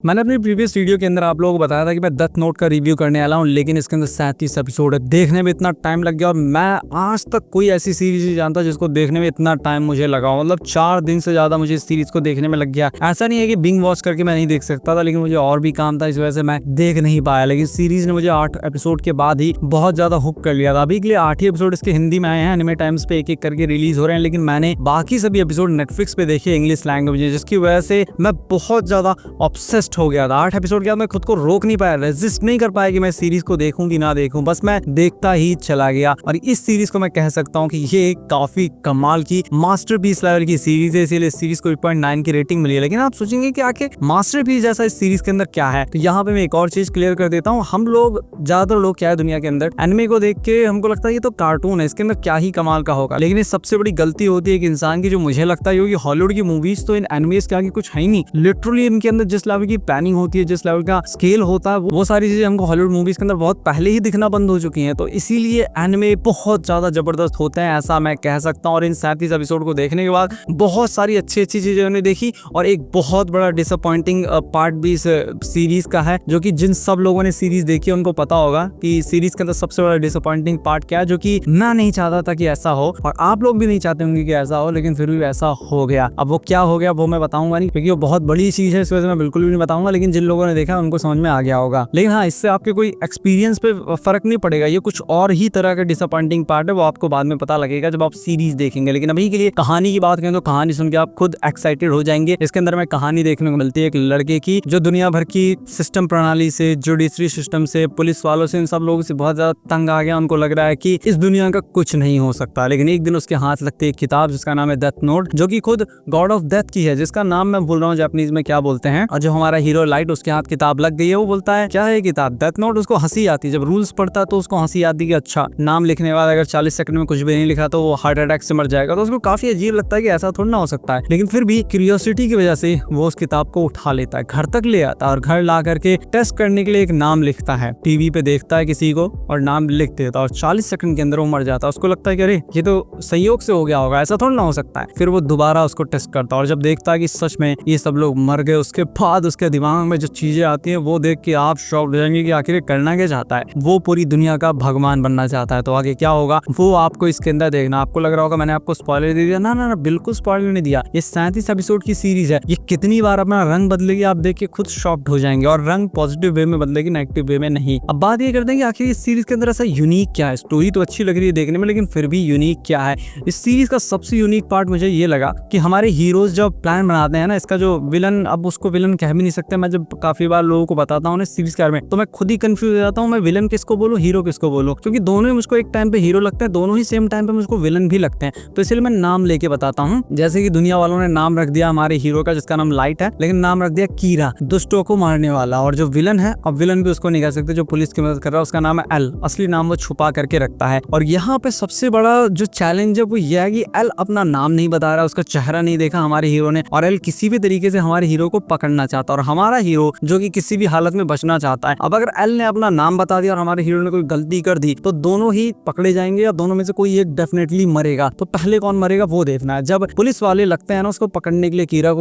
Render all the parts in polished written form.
मैंने अपनी previous video के अंदर आप लोगों को बताया था कि मैं डेथ नोट का रिव्यू करने वाला हूँ, लेकिन इसके अंदर 37 एपिसोड है। देखने में इतना टाइम लग गया और मैं आज तक कोई ऐसी सीरीज नहीं जानता जिसको देखने में इतना टाइम मुझे लगा। मतलब 4 दिन से ज्यादा मुझे इस सीरीज को देखने में लग गया। ऐसा नहीं है कि बिंग वॉच करके मैं नहीं देख सकता था, लेकिन मुझे और भी काम था, इस वजह से मैं देख नहीं पाया। लेकिन सीरीज ने मुझे 8 एपिसोड के बाद ही बहुत ज्यादा हुक कर लिया था। अभी के लिए 8 ही एपिसोड इसके हिंदी में आए हैं, एनिमे टाइम्स पे एक एक करके रिलीज हो रहे हैं, लेकिन मैंने बाकी सभी एपिसोड नेटफ्लिक्स पे देखे इंग्लिश लैंग्वेज में, जिसकी वजह से मैं बहुत ज्यादा ऑब्सेस्ड हो गया था। 8 एपिसोड के बाद मैं खुद को रोक नहीं पाया, रेजिस्ट नहीं कर पाया कि मैं सीरीज को देखूं कि ना देखूं, बस मैं देखता ही चला गया। और इस सीरीज को मैं कह सकता हूं कि ये काफी कमाल की मास्टरपीस लेवल की सीरीज है, इसीलिए इस सीरीज को 8.9 की रेटिंग मिली है। लेकिन आप सोचेंगे कि आखिर मास्टरपीस जैसा इस सीरीज के अंदर क्या है, तो यहाँ पे मैं एक और चीज क्लियर कर देता हूँ। हम लोग ज्यादातर लोग क्या है दुनिया के अंदर एनिमे को देख के हमको लगता है ये तो कार्टून है, इसके अंदर क्या ही कमाल का होगा। लेकिन ये सबसे बड़ी गलती होती है एक इंसान की, जो मुझे लगता है हॉलीवुड की मूवीज तो इन एनिमेस के आगे कुछ है ही नहीं। लिटरली इनके अंदर जिस लेवल की प्लानिंग होती है, जिस लेवल का स्केल होता है, वो सारी चीजें हमको हॉलीवुड मूवीज के अंदर बहुत पहले ही दिखना बंद हो चुकी हैं। तो इसीलिए एनिमे बहुत ज्यादा जबरदस्त होते हैं, ऐसा मैं कह सकता हूँ। और इन 37 एपिसोड को देखने के बाद बहुत सारी अच्छी अच्छी चीजें उन्हें देखी, और एक बहुत बड़ा डिसअपॉइंटिंग पार्ट भी इस सीरीज का है, जो कि जिन सब लोगों ने सीरीज देखी है उनको पता होगा कि सीरीज के अंदर सबसे बड़ा डिसअपॉइंटिंग पार्ट क्या है, जो कि मैं नहीं चाहता था कि ऐसा हो, और आप लोग भी नहीं चाहते होंगे कि ऐसा हो, लेकिन फिर भी ऐसा हो गया। अब वो क्या हो गया वो मैं बताऊंगा नहीं, क्योंकि वो बहुत बड़ी चीज है, इस वजह से मैं बिल्कुल भी नहीं बताऊंगा। लेकिन जिन लोगों ने देखा उनको समझ में आ गया होगा। लेकिन हाँ, इससे आपके कोई एक्सपीरियंस पे फर्क नहीं पड़ेगा, ये कुछ और ही तरह का डिसअपॉइंटिंग पार्ट है, वो आपको बाद में पता लगेगा जब आप सीरीज देखेंगे। लेकिन अभी के लिए कहानी की बात करें तो कहानी सुन के आप खुद एक्साइटेड हो जाएंगे। इसके अंदर में कहानी देखने को मिलती है एक लड़के की, जो दुनिया भर की सिस्टम प्रणाली से, जुडिशरी सिस्टम से, पुलिस वालों से, इन सब लोगों से बहुत ज्यादा तंग आ गया। उनको लग रहा है कि इस दुनिया का कुछ नहीं हो सकता। लेकिन एक दिन उसके हाथ लगती है एक किताब जिसका नाम है डेथ नोट, जो कि खुद गॉड ऑफ डेथ की है, जिसका नाम मैं भूल रहा हूँ जापानीज में क्या बोलते हैं। और जो हमारा हीरो लाइट, उसके हाथ किताब लग गई है, वो बोलता है क्या है किताब, डेथ नोट। उसको हंसी आती है जब रूल्स पढ़ता है, तो उसको हंसी आती है कि अच्छा, नाम लिखने के बाद अगर 40 सेकंड में कुछ भी नहीं लिखा तो वो हार्ट अटैक से मर जाएगा। तो उसको काफी अजीब लगता है कि ऐसा थोड़ा ना हो सकता है। लेकिन फिर भी क्यूरियोसिटी की वजह से वो उस किताब को उठा लेता है, घर तक ले आता है, और घर ला करके टेस्ट करने के लिए एक नाम लिखता है। टीवी पे देखता है किसी को और नाम लिख देता है, और 40 सेकंड के अंदर वो मर जाता है। उसको लगता है कि अरे ये तो संयोग से हो गया होगा, ऐसा थोड़ा ना हो सकता है। फिर वो दोबारा उसको टेस्ट करता है, और जब देखता है कि सच में ये सब लोग मर गए, उसके बाद उसके दिमाग में जो चीजें आती है वो देख के आप शॉक्ड हो जाएंगे कि आखिर करना क्या चाहता है। वो पूरी दुनिया का भगवान बनना चाहता है। तो आगे क्या होगा वो आपको इसके अंदर देखना। आपको लग रहा होगा मैंने आपको स्पॉइलर दे दिया, ना ना ना, बिल्कुल स्पॉइलर नहीं दिया। ये 37 एपिसोड की सीरीज है, ये कितनी बार अपना रंग बदलेगी आप देख के खुद शॉक्ड हो जाएंगे, और रंग पॉजिटिव वे में बदलेगी, नेगेटिव वे में नहीं। अब बात ये करते हैं कि आखिर इस सीरीज के अंदर ऐसा यूनिक क्या है। स्टोरी तो अच्छी लग रही है देखने में, लेकिन फिर भी यूनिक क्या है। इस सीरीज का सबसे यूनिक पार्ट मुझे ये लगा कि हमारे हीरोज जब प्लान बनाते हैं ना, इसका जो विलन, अब उसको विलन कह भी नहीं सकते। मैं जब काफी बार लोगों को बताता हूँ सीरीज के बारे में, तो मैं खुद ही कंफ्यूज हो जाता हूँ, मैं विलन किसको बोलूं, हीरो किसको बोलूं, क्योंकि दोनों ही मुझको एक टाइम पे हीरो लगते हैं, दोनों ही सेम टाइम पे मुझको विलन भी लगते हैं। तो इसलिए मैं नाम लेके बताता हूँ। जैसे कि दुनिया वालों ने नाम रख दिया हमारे हीरो का, जिसका नाम लाइट है, लेकिन नाम रख दिया कीरा, दुष्टों को मारने वाला। और जो विलन है, अब विलन भी उसको नहीं कह सकते, जो पुलिस की मदद कर रहा है, उसका नाम है एल। असली नाम वो छुपा करके रखता है। और यहाँ पे सबसे बड़ा जो चैलेंज है वो यह है कि एल अपना नाम नहीं बता रहा, उसका चेहरा नहीं देखा हमारे हीरो ने, और एल किसी भी तरीके से हमारे हीरो को पकड़ना चाहता है, और हमारा हीरो जो कि किसी भी हालत में बचना चाहता है। अब अगर एल ने अपना नाम बता दिया और हमारे हीरो ने कोई गलती कर दी, तो दोनों ही पकड़े जाएंगे, या दोनों में से कोई एक डेफिनेटली मरेगा। तो पहले कौन मरेगा वो देखना है। जब पुलिस वाले लगते हैं ना उसको पकड़ने के लिए, कीरा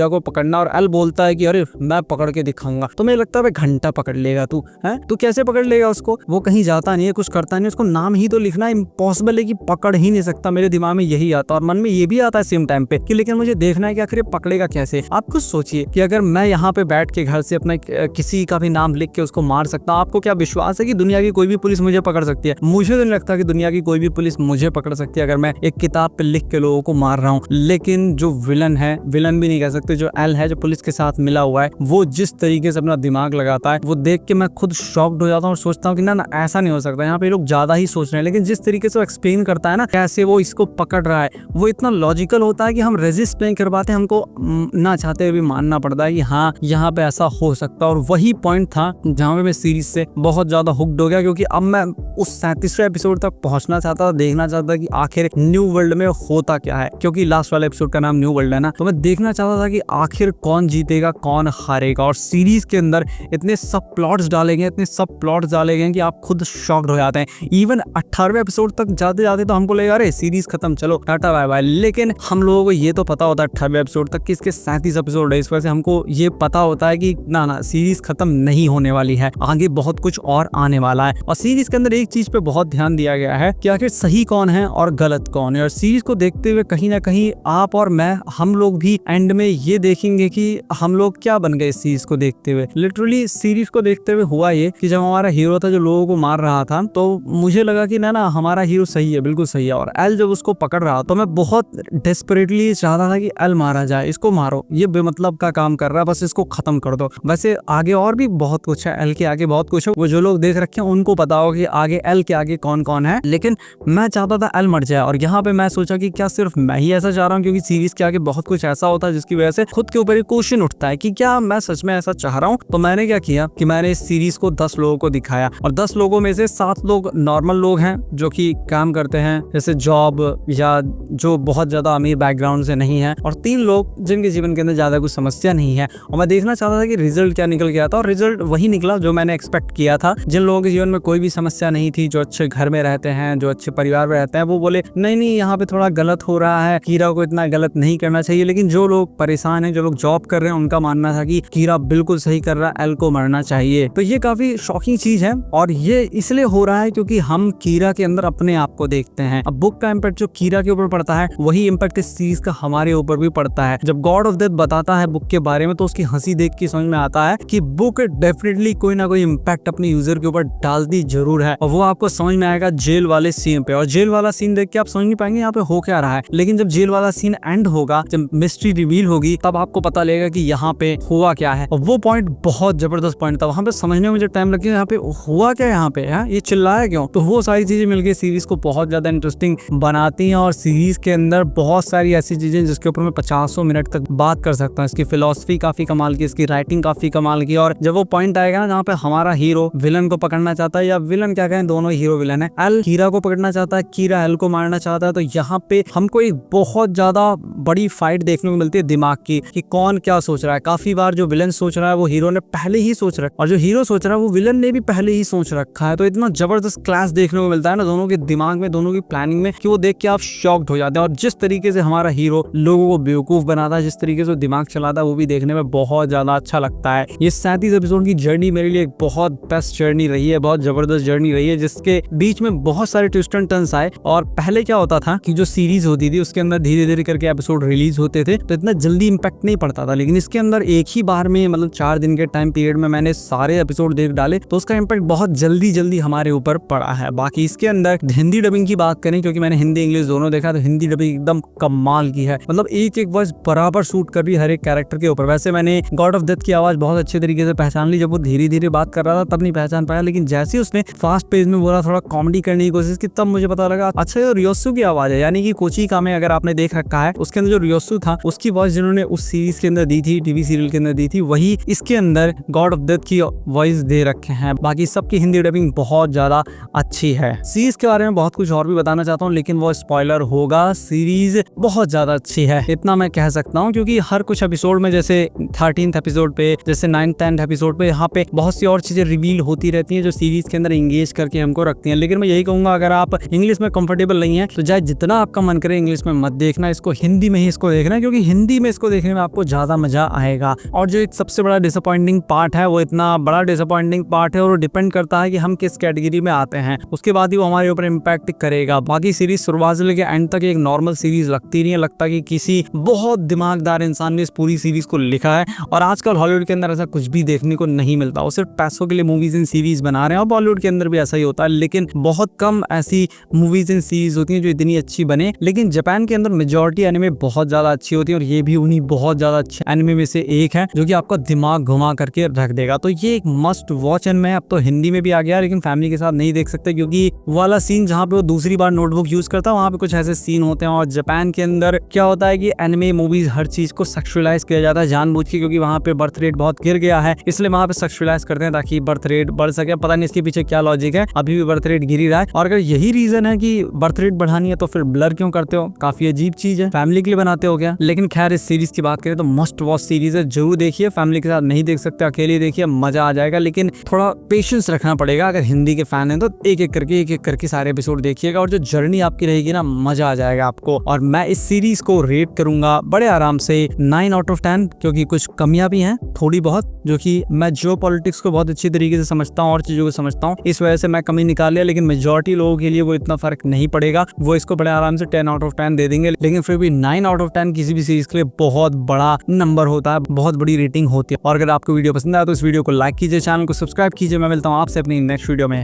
को पकड़ना, और एल बोलता है कि अरे मैं पकड़ के दिखाऊंगा, तो मुझे लगता है घंटा पकड़ लेगा तू, है तू कैसे पकड़ लेगा उसको, वो कहीं जाता नहीं है, कुछ करता नहीं, उसको नाम ही तो लिखना इम्पॉसिबल है कि पकड़ ही नहीं सकता। मेरे दिमाग में यही आता है, और मन में ये भी आता है सेम टाइम पे कि लेकिन मुझे देखना है कि आखिर पकड़ेगा कैसे। आप खुद सोचिए कि अगर मैं यहाँ पे बैठ के घर से अपना किसी का भी नाम लिख के उसको मार सकता हूँ, आपको क्या विश्वास है कि दुनिया की कोई भी पुलिस मुझे पकड़ सकती है? मुझे तो नहीं लगता कि दुनिया की कोई भी पुलिस मुझे पकड़ सकती है अगर मैं एक किताब पे लिख के लोगों को मार रहा हूँ। लेकिन जो विलन है, विलन भी नहीं कह सकते, जो एल है, जो पुलिस के साथ मिला हुआ है, वो जिस तरीके से अपना दिमाग लगाता है, वो देख के मैं खुद शॉक्ड हो जाता हूँ और सोचता हूँ कि ना ना ऐसा नहीं हो सकता। यहाँ पे लोग ज्यादा ही सोच रहे हैं। लेकिन जिस तरीके से वो एक्सप्लेन करता है ना कैसे वो इसको पकड़ रहा है, वो इतना लॉजिकल होता है कि हम रेजिस्ट नहीं कर पाते, हमको ना चाहते हुए भी मानना पड़ता है कि हाँ यहाँ पे ऐसा हो सकता है। और वही पॉइंट था जहाँ पे मैं सीरीज से बहुत ज्यादा हुक्ड हो गया, क्योंकि अब मैं उस 37वें एपिसोड तक पहुंचना चाहता था, देखना चाहता था कि आखिर न्यू वर्ल्ड में होता क्या है, क्योंकि लास्ट वाले एपिसोड का नाम न्यू वर्ल्ड है ना। तो मैं देखना चाहता था कि आखिर कौन जीतेगा, कौन हारेगा। और सीरीज के अंदर इतने सब प्लॉट्स डाले गए, इतने सब प्लॉट्स डाले गए कि आप खुद शॉक्ड हो जाते हैं। इवन 18वें एपिसोड तक जाते जाते तो हमको लगेगा अरे सीरीज खत्म, चलो टाटा बाय बाय। लेकिन हम लोगों को ये तो पता होता है 18वें एपिसोड तक कि इसके 37 एपिसोड है, इस वजह से हमको ये पता पता होता है कि ना ना सीरीज खत्म नहीं होने वाली है, आगे बहुत कुछ और आने वाला है। और सीरीज के अंदर एक चीज पे बहुत ध्यान दिया गया है कि आखिर सही कौन है और गलत कौन है। और सीरीज को देखते हुए कहीं ना कहीं आप और मैं, हम लोग भी एंड में ये देखेंगे कि हम लोग क्या बन गए इस सीरीज को देखते हुए। लिटरली सीरीज को देखते हुए हुआ ये कि जब हमारा हीरो था जो लोगों को मार रहा था, तो मुझे लगा कि ना हमारा हीरो सही है, बिल्कुल सही है। और एल जब उसको पकड़ रहा तो मैं बहुत डेस्परेटली चाहता था कि एल मारा जाए, इसको मारो, ये बेमतलब का काम कर रहा है, बस इसको खत्म कर दो। वैसे आगे और भी बहुत कुछ है, एल के आगे बहुत कुछ है, वो जो लोग देख रखे हैं उनको पता होगा कि आगे एल के आगे कौन कौन है, लेकिन मैं चाहता था एल मर जाए। और यहाँ पे मैं सोचा कि क्या सिर्फ मैं ही ऐसा चाह रहा हूँ, क्योंकि सीरीज के आगे बहुत कुछ ऐसा होता है जिसकी वजह से खुद के ऊपर एक क्वेश्चन उठता है कि क्या मैं सच में ऐसा चाह रहा हूँ। तो मैंने क्या किया कि मैंने इस सीरीज को 10 लोगों को दिखाया, और 10 लोगों में से 7 लोग नॉर्मल लोग हैं जो कि काम करते हैं, जैसे जॉब, या जो बहुत ज्यादा अमीर बैकग्राउंड से नहीं है, और 3 लोग जिनके जीवन के अंदर ज्यादा कुछ समस्या नहीं है। और मैं देखना चाहता था कि रिजल्ट क्या निकल गया था, और रिजल्ट वही निकला जो मैंने एक्सपेक्ट किया था। जिन लोगों के जीवन में कोई भी समस्या नहीं थी, जो अच्छे घर में रहते हैं, जो अच्छे परिवार में रहते हैं, वो बोले नहीं नहीं यहाँ पे थोड़ा गलत हो रहा है, कीरा को इतना गलत नहीं करना चाहिए। लेकिन जो लोग परेशान हैं, जो लोग जॉब कर रहे हैं, उनका मानना था कि कीरा बिल्कुल सही कर रहा है, एल को मरना चाहिए। तो ये काफी शॉकिंग चीज है, और ये इसलिए हो रहा है क्योंकि हम कीरा के अंदर अपने आप को देखते हैं। अब बुक का इम्पैक्ट जो कीरा के ऊपर पड़ता है, वही इम्पैक्ट इस सीरीज का हमारे ऊपर भी पड़ता है। जब गॉड ऑफ डेथ बताता है बुक के बारे में, तो उसकी हंसी देख के समझ में आता है कि बुक डेफिनेटली कोई ना कोई इम्पैक्ट अपने यूजर के ऊपर डालती जरूर है, और वो आपको समझ में आएगा जेल वाले सीन पे। और जेल वाला सीन देख के आप समझ नहीं पाएंगे यहाँ पे हो क्या रहा है, लेकिन जब जेल वाला सीन एंड होगा, जब मिस्ट्री रिवील होगी, तब आपको पता लगेगा कि यहाँ पे हुआ क्या है। और वो पॉइंट बहुत जबरदस्त पॉइंट था, वहां पे समझने में मुझे टाइम लग गया, यहाँ पे हुआ क्या, यहाँ पे है ये चिल्लाया क्यों। तो वो सारी चीजें मिलकर सीरीज को बहुत ज्यादा इंटरेस्टिंग बनाती हैं। और सीरीज के अंदर बहुत सारी ऐसी चीजें जिसके ऊपर मैं 50 मिनट तक बात कर सकता हूँ। इसकी फिलॉसफी काफी कमाल की, इसकी राइटिंग काफी कमाल की। और जब वो पॉइंट आएगा ना जहाँ पे हमारा हीरो विलन को पकड़ना चाहता है, या विलन क्या कहें, दोनों हीरो विलन है, एल कीरा को पकड़ना चाहता है, कीरा एल को मारना चाहता है, तो यहाँ पे हमको एक बहुत ज्यादा बड़ी फाइट देखने को मिलती है दिमाग की, कि कौन क्या सोच रहा है। काफी बार जो विलन सोच रहा है वो हीरो ने पहले ही सोच रखा, और जो हीरो सोच रहा है वो विलन ने भी पहले ही सोच रखा है। तो इतना जबरदस्त क्लास देखने को मिलता है ना दोनों के दिमाग में, दोनों की प्लानिंग में, कि वो देख के आप शॉक्ड हो जाते हैं। और जिस तरीके से हमारा हीरो लोगों को बेवकूफ बनाता है, जिस तरीके से दिमाग चलाता है, वो भी देखने में बहुत ज्यादा अच्छा लगता है। ये 37 एपिसोड की जर्नी मेरे लिए एक बहुत बेस्ट जर्नी रही है, बहुत जबरदस्त जर्नी रही है, जिसके बीच में बहुत सारे ट्विस्ट एंड टर्न्स आए। और पहले क्या होता था कि जो सीरीज होती थी उसके अंदर धीरे धीरे करके एपिसोड रिलीज होते थे, तो इतना जल्दी इंपैक्ट नहीं पड़ता था। लेकिन इसके अंदर एक ही बार में, मतलब 4 दिन के टाइम पीरियड में मैंने सारे एपिसोड देख डाले, तो उसका इंपैक्ट बहुत जल्दी जल्दी हमारे ऊपर पड़ा है। बाकी इसके अंदर हिंदी डबिंग की बात करें, क्योंकि मैंने हिंदी इंग्लिश दोनों देखा, तो हिंदी डबिंग एकदम कमाल की है। मतलब एक एक वॉइस बराबर सूट कर रही है हर एक कैरेक्टर के ऊपर। वैसे मैंने गॉड ऑफ डेथ की आवाज बहुत अच्छे तरीके से पहचान ली, जब वो धीरे धीरे बात कर रहा था तब नहीं पहचान पाया, लेकिन जैसे उसने फास्ट पेज में बोला, थोड़ा कॉमेडी करने की कोशिश की, तब मुझे पता लगा अच्छा ये रियोसु की आवाज है। यानी कि कोची कामे अगर आपने देख रखा है, उसके अंदर जो रियोसु था उसकी वॉइस जिन्होंने उस सीरीज के अंदर दी थी, टीवी सीरियल के अंदर दी थी, वही इसके अंदर गॉड ऑफ डेथ की वॉइस दे रखे हैं। बाकी सबकी हिंदी डबिंग बहुत ज्यादा अच्छी है। सीरीज के बारे में बहुत कुछ और भी बताना चाहता हूँ, लेकिन वो स्पॉइलर होगा। सीरीज बहुत ज्यादा अच्छी है, इतना मैं कह सकता हूँ, क्योंकि हर कुछ एपिसोड में, जैसे 13th एपिसोड पे, जैसे 9th 10th एपिसोड पे, यहाँ पे बहुत सी और चीजें रिवील होती रहती हैं जो सीरीज के अंदर एंगेज करके हमको रखती हैं। लेकिन मैं यही कहूंगा, अगर आप इंग्लिश में कंफर्टेबल नहीं है तो चाहे जितना आपका मन करे इंग्लिश में मत देखना, इसको हिंदी में ही इसको देखना, क्योंकि हिंदी में इसको देखने में आपको ज्यादा मजा आएगा। और जो एक सबसे बड़ा डिसअपॉइंटिंग पार्ट है, वो इतना बड़ा डिसअपॉइंटिंग पार्ट है, और वो डिपेंड करता है कि हम किस कैटेगरी में आते हैं, उसके बाद ही वो हमारे ऊपर इम्पैक्ट करेगा। बाकी सीरीज शुरुआत से लेकर एंड तक एक नॉर्मल सीरीज लगती नहीं है, लगता कि किसी बहुत दिमागदार इंसान ने इस पूरी सीरीज को लिखा है। और आजकल हॉलीवुड के अंदर ऐसा कुछ भी देखने को नहीं मिलता, वो सिर्फ पैसों के लिए मूवीज इन सीरीज बना रहे हैं, और बॉलीवुड के अंदर भी ऐसा ही होता है। लेकिन बहुत कम ऐसी मूवीज इन सीरीज होती हैं जो इतनी अच्छी बने। लेकिन जापान के अंदर मेजॉरिटी एनिमे बहुत ज्यादा अच्छी होती है, और ये भी उन्हीं बहुत ज्यादा अच्छे एनिमे में से एक है जो कि आपका दिमाग घुमा करके रख देगा। तो ये एक मस्ट वॉच एनिमे। अब तो हिंदी में भी आ गया, लेकिन फैमिली के साथ नहीं देख सकते, क्योंकि वाला सीन जहाँ पे वो दूसरी बार नोटबुक यूज करता है, वहाँ पे कुछ ऐसे सीन होते हैं। और जापान के अंदर क्या होता है कि एनिमे मूवीज हर चीज को सेक्सुअलाइज किया जाता है जानबूझ के, क्योंकि वहाँ पे बर्थ रेट बहुत गिर गया है, इसलिए वहाँ पे सेक्सुअलाइज करते हैं ताकि बर्थ रेट बढ़ सके। पता नहीं इसके पीछे क्या लॉजिक है, अभी भी बर्थ रेट गिर ही रहा है। और अगर यही रीजन है कि बर्थ रेट बढ़ानी है, तो फिर ब्लर क्यों करते हो? काफी अजीब चीज है, फैमिली के लिए बनाते हो क्या? लेकिन खैर, इस सीरीज की बात करें तो मस्ट वॉच सीरीज है, जरूर देखिए। फैमिली के साथ नहीं देख सकते, अकेले देखिए, मजा आ जाएगा। लेकिन थोड़ा पेशेंस रखना पड़ेगा। अगर हिंदी के फैन है तो एक एक करके सारे एपिसोड देखिएगा, और जो जर्नी आपकी रहेगी ना, मजा आ जाएगा आपको। और मैं इस सीरीज को रेट करूंगा बड़े आराम से 9 out of 10, क्योंकि कुछ कमियां भी हैं थोड़ी बहुत, जो कि मैं जियो पॉलिटिक्स को बहुत अच्छी तरीके से समझता हूँ और चीज़ों को समझता हूँ, इस वजह से मैं कमी निकाल लिया। लेकिन मेजॉरिटी लोगों के लिए वो इतना फर्क नहीं पड़ेगा, वो इसको बड़े आराम से 10 आउट ऑफ 10 दे देंगे। लेकिन फिर भी 9 आउट ऑफ 10 किसी भी सीरीज के लिए बहुत बड़ा नंबर होता है, बहुत बड़ी रेटिंग होती है। और अगर आपको वीडियो पसंद आया तो इस वीडियो को लाइक कीजिए, चैनल को सब्सक्राइब कीजिए। मैं मिलता हूँ आपसे अपनी नेक्स्ट वीडियो में।